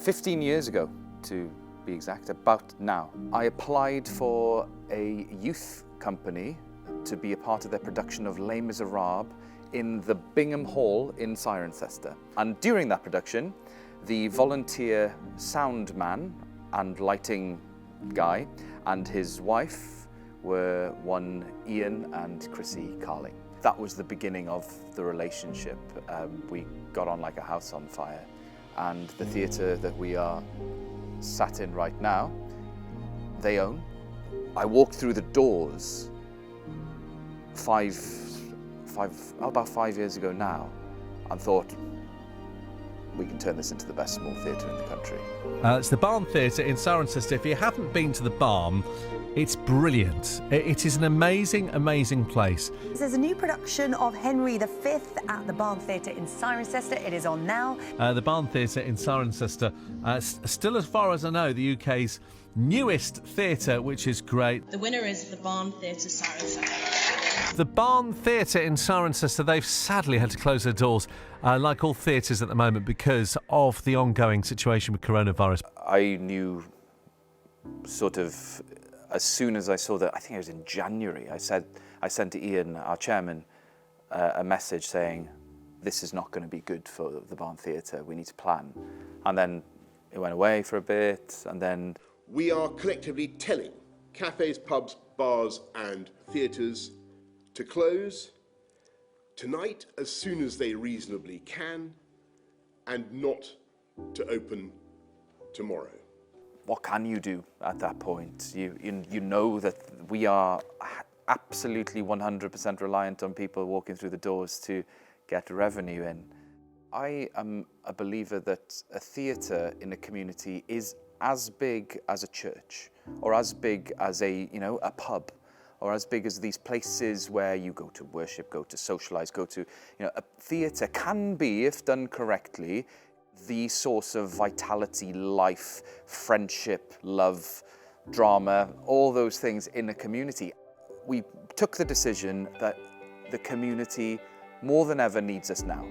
15 years ago, to be exact, about now, I applied for a youth company to be a part of their production of Les Miserables in the Bingham Hall in Cirencester. And during that production, the volunteer sound man and lighting guy and his wife were one Ian and Chrissy Carling. That was the beginning of the relationship. We got on like a house on fire. And the theatre that we are sat in right now, they own. I walked through the doors about 5 years ago now and thought, we can turn this into the best small theatre in the country. It's the Barn Theatre in Cirencester. If you haven't been to the Barn, it's brilliant. It is an amazing, amazing place. There's a new production of Henry V at the Barn Theatre in Cirencester. It is on now. The Barn Theatre in Cirencester, still as far as I know, the UK's newest theatre, which is great. The winner is the Barn Theatre Cirencester. The Barn Theatre in Cirencester, they've sadly had to close their doors, like all theatres at the moment, because of the ongoing situation with coronavirus. I knew sort of as soon as I saw that, I think it was in January, I sent to Ian, our chairman, a message saying, this is not going to be good for the Barn Theatre, we need to plan. And then it went away for a bit, and then... We are collectively telling cafes, pubs, bars and theatres to close tonight as soon as they reasonably can and not to open tomorrow. What can you do at that point? You know that we are absolutely 100% reliant on people walking through the doors to get revenue in. I am a believer that a theatre in a community is as big as a church, or as big as a pub, or as big as these places where you go to worship, go to socialise, a theatre can be, if done correctly, the source of vitality, life, friendship, love, drama, all those things in a community. We took the decision that the community more than ever needs us now.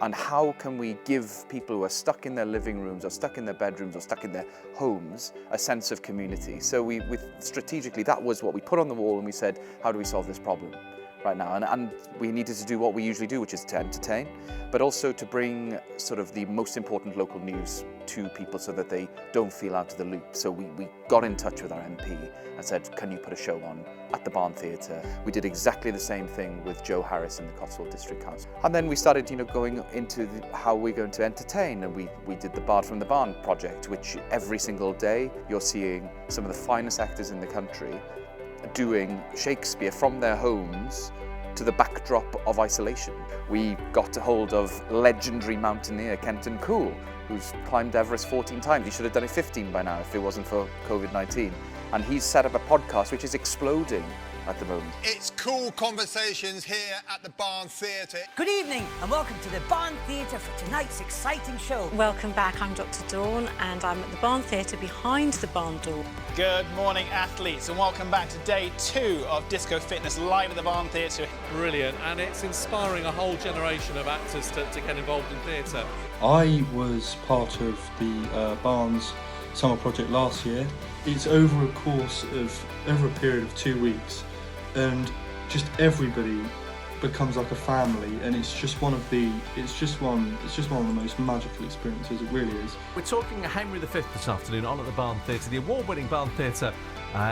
And how can we give people who are stuck in their living rooms or stuck in their bedrooms or stuck in their homes a sense of community? So strategically, that was what we put on the wall, and we said, how do we solve this problem right now? And we needed to do what we usually do, which is to entertain, but also to bring sort of the most important local news to people so that they don't feel out of the loop. So we got in touch with our MP and said, can you put a show on at the Barn Theatre? We did exactly the same thing with Joe Harris in the Cotswold District Council. And then we started going into how we're going to entertain, and we did the Bard from the Barn project, which every single day you're seeing some of the finest actors in the country doing Shakespeare from their homes to the backdrop of isolation. We got a hold of legendary mountaineer Kenton Cool, who's climbed Everest 14 times. He should have done it 15 by now if it wasn't for COVID-19. And he's set up a podcast which is exploding at the moment. It's Cool Conversations here at the Barn Theatre. Good evening and welcome to the Barn Theatre for tonight's exciting show. Welcome back, I'm Dr. Dawn and I'm at the Barn Theatre behind the barn door. Good morning, athletes, and welcome back to day 2 of Disco Fitness live at the Barn Theatre. Brilliant, and it's inspiring a whole generation of actors to get involved in theatre. I was part of the Barnes summer project last year. It's over a period of 2 weeks, and just everybody becomes like a family, and it's just one of the most magical experiences. It really is. We're talking Henry V this afternoon on at the Barn Theatre, the award-winning Barn Theatre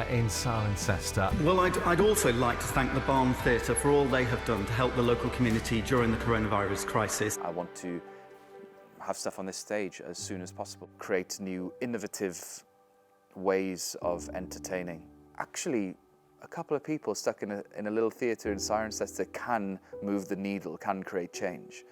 in Cirencester. Well, I'd also like to thank the Barn Theatre for all they have done to help the local community during the coronavirus crisis. I want to have stuff on this stage as soon as possible, create new innovative ways of entertaining. Actually, a couple of people stuck in a little theatre in Cirencester can move the needle, can create change.